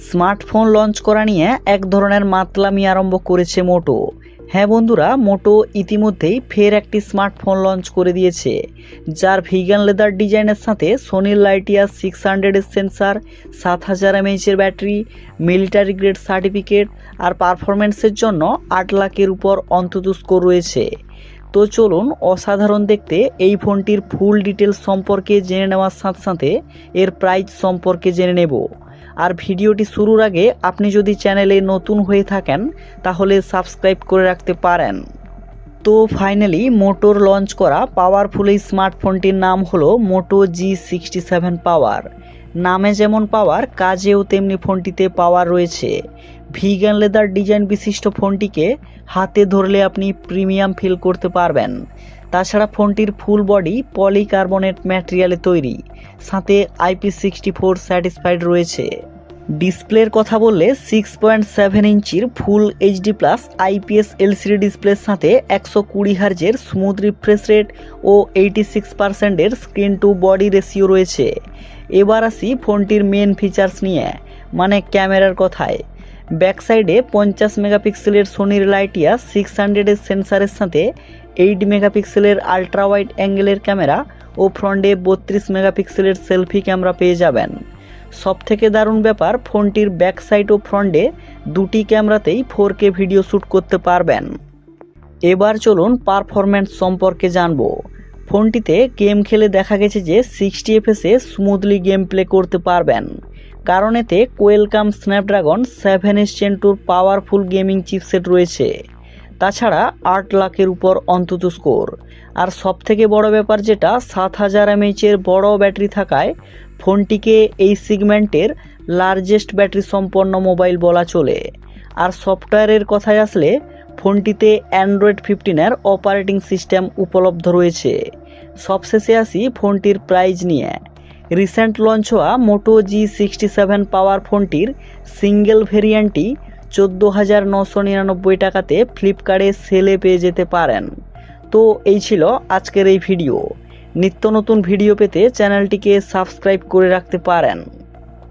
Smartphone launch করা নিয়ে এক ধরনের মাতলামি আরম্ভ করেছে মোটো। হ্যাঁ বন্ধুরা, মোটো ইতিমধ্যেই ফের একটি স্মার্টফোন লঞ্চ করে দিয়েছে, যার ভিগান লেদার ডিজাইনের সাথে সোনির লাইটিয়া 600 এর sensor, 7000 mAh battery, military grade certificate আর পারফরমেন্সের জন্য 8 লাখের উপর অন্তত স্কোর রয়েছে। তো চলুন অসাধারণ দেখতে এই ফোনটির ফুল ডিটেলস সম্পর্কে জেনে নেওয়ার সাথে সাথে এর প্রাইস সম্পর্কে জেনে নেব। আর ভিডিওটি শুরুর আগে আপনি যদি চ্যানেলে নতুন হয়ে থাকেন তাহলে সাবস্ক্রাইব করে রাখতে পারেন। তো ফাইনালি মোটোর লঞ্চ করা পাওয়ারফুল এই স্মার্টফোনটির নাম হলো মোটো G67 পাওয়ার। নামে যেমন পাওয়ার, কাজেও তেমনি ফোনটিতে পাওয়ার রয়েছে। ভিগান লেদার ডিজাইন বিশিষ্ট ফোনটিকে হাতে ধরলে আপনি প্রিমিয়াম ফিল করতে পারবেন। তাছাড়া ফোনটির ফুল বডি পলিকার্বনেট ম্যাটেরিয়ালে তৈরি, সাথে IP64 সার্টিফাইড রয়েছে। ডিসপ্লের কথা বললে 6.7 ইঞ্চির ফুল HD+ IPS LCD ডিসপ্লের সাথে 120 হার্জের স্মুথ রিফ্রেশ রেট ও 86% এর স্ক্রিন টু বডি রেশিও রয়েছে। এবার আসি ফোনটির মেন ফিচার্স নিয়ে, মানে ক্যামেরার কথায়। ব্যাক সাইডে 50 মেগাপিক্সেলের সোনির লাইটিয়া 600 এর সেন্সারের সাথে 8 মেগাপিক্সেলের আলট্রা ওয়াইড অ্যাঙ্গেলের ক্যামেরা ও ফ্রন্টে 32 মেগাপিক্সেলের সেলফি ক্যামেরা পেয়ে যাবেন। সবথেকে দারুণ ব্যাপার, ফোনটির ব্যাক সাইড ও ফ্রন্টে দুটি ক্যামেরাতেই 4K ভিডিও শ্যুট করতে পারবেন। এবার চলুন পারফরম্যান্স সম্পর্কে জানব। ফোনটিতে গেম খেলে দেখা গেছে যে 60 FPS স্মুথলি গেম প্লে করতে পারবেন, কারণ এতে Qualcomm Snapdragon 7H Gen 2 powerful gaming chipset রয়েছে। তাছাড়া 8 লাখের উপর অন্তত স্কোর। আর সবথেকে বড় ব্যাপার যেটা, 7000 mAh এর বড় ব্যাটারি থাকায় ফোনটিকে এই সিগমেন্টের লার্জেস্ট ব্যাটারি সম্পন্ন মোবাইল বলা চলে। আর সফটওয়্যারের কথায় আসলে ফোনটিতে অ্যান্ড্রয়েড 15 অপারেটিং সিস্টেম উপলব্ধ রয়েছে। সবশেষে আসি ফোনটির প্রাইস নিয়ে। রিসেন্ট লঞ্চ হওয়া মোটো G67 পাওয়ার ফোনটির সিঙ্গেল ভেরিয়েন্টটি 14,999 টাকাতে ফ্লিপকার্টে সেলে পেয়ে যেতে পারেন। তো এই ছিল আজকের এই ভিডিও। নিত্য নতুন ভিডিও পেতে চ্যানেলটিকে সাবস্ক্রাইব করে রাখতে পারেন।